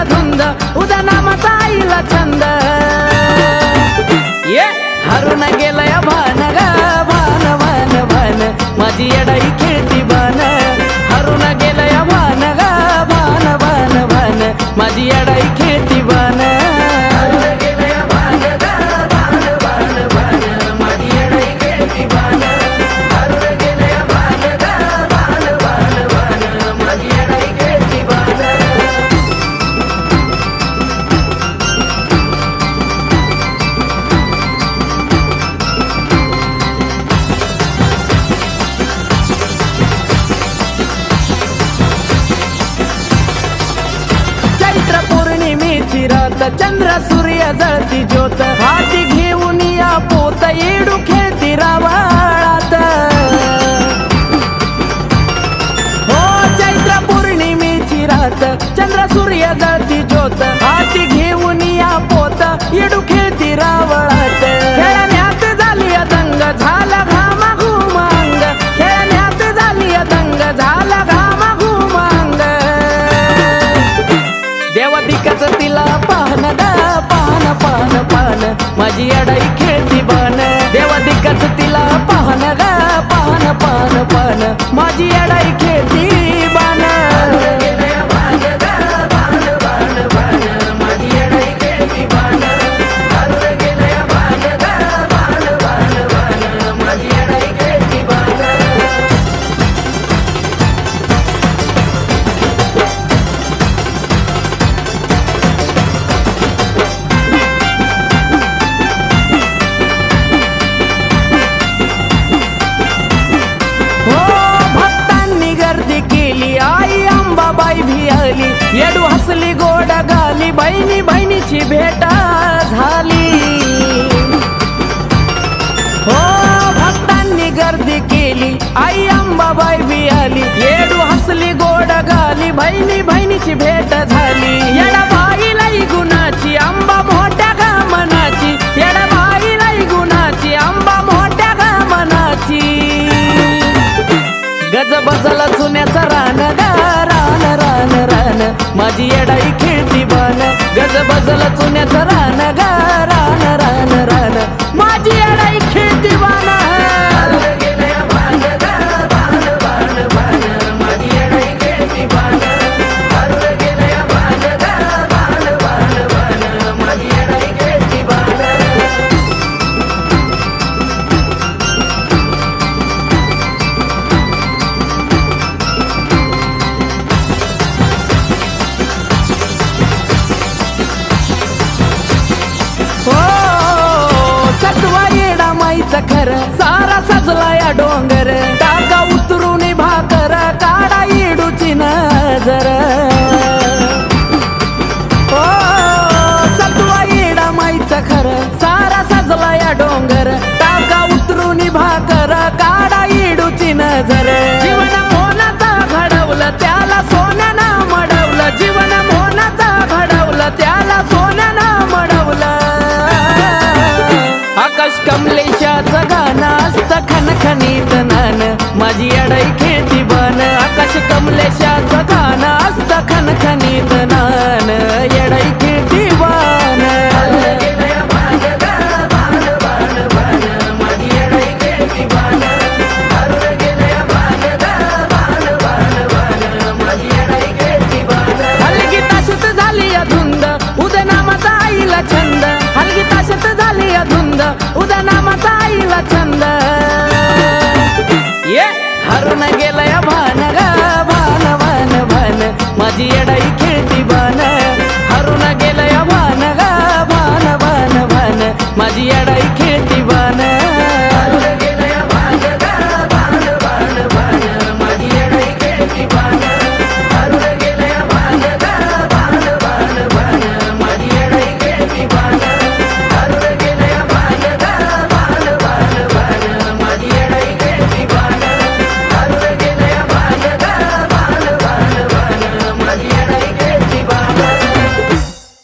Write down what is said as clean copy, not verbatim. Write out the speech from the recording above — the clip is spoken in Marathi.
धुंद उद्या नामाचा आईला छंद ये हरून गेलय भान ग भान भान भान माझी येडाई खेळती बान हरून गेलय भान ग भान भान भान माझी येडाई खेळती बान चंद्र सूर्य जळती ज्योत हाती घेऊन या पोत येडू खेळती रावळात हो चैत्र पौर्णिमेची रात चंद्र सूर्य जळती ज्योत हाती घेऊन या पोत येडू खेळती रावळात खेळण्यात झाली दंग झाला घामा घुमांग खेळण्यात झाली दंग झाला घामा घुमांग देवादिकाच तिला पाहन पाहन पाहन पाहन माझी येडाई खेळती बान देवादिकाच तिला पाहन पाहन पाहन पाहन माझी येडाई खेळती बान येडू हसली गोड गाली बहिणी बहिणीची भेट झाली हो भक्तांनी गर्दी केली आई अंबाबाई भी आली येडू हसली गोड गाली बहिणी बहिणीची भेट झाली येडाबाईलाई गुणाची अंबा मोठ्या मनाची येडाबाईलाई गुणाची अंबा मोठ्या मनाची गजबजला चुन्याचा रान रान रान रान माझी येडाई खेळती बान गजबजला चुन्याचा रान रान रान रान माझी येडाई खेळती बान खर सारा सजला या डोंगर टाका उतरून भाकर काढा येडूची नजर ओ सत्वा येडा माईचा खर सारा सजला या डोंगर टाका उतरून भाकर काढा येडूची नजर जीवन मोनाचा घडवलं त्याला सोन्यानं मडवलं जीवन मोनाचा घडवलं त्याला सोन्यानं मडवलं आकाश कमलेशाचं गाणं असतं खनखनीत नान माझी येडाई खेळती बान आकाश कमलेशाचं गाणं असतं खनखनीत नान येडाई खेळती बान हलगी ताशत झाली धुंद उद्या नामाचा आईला छंद हलगी ताशत झाली धुंद उद्या नामाचा आईला छंद ये हरून गेलय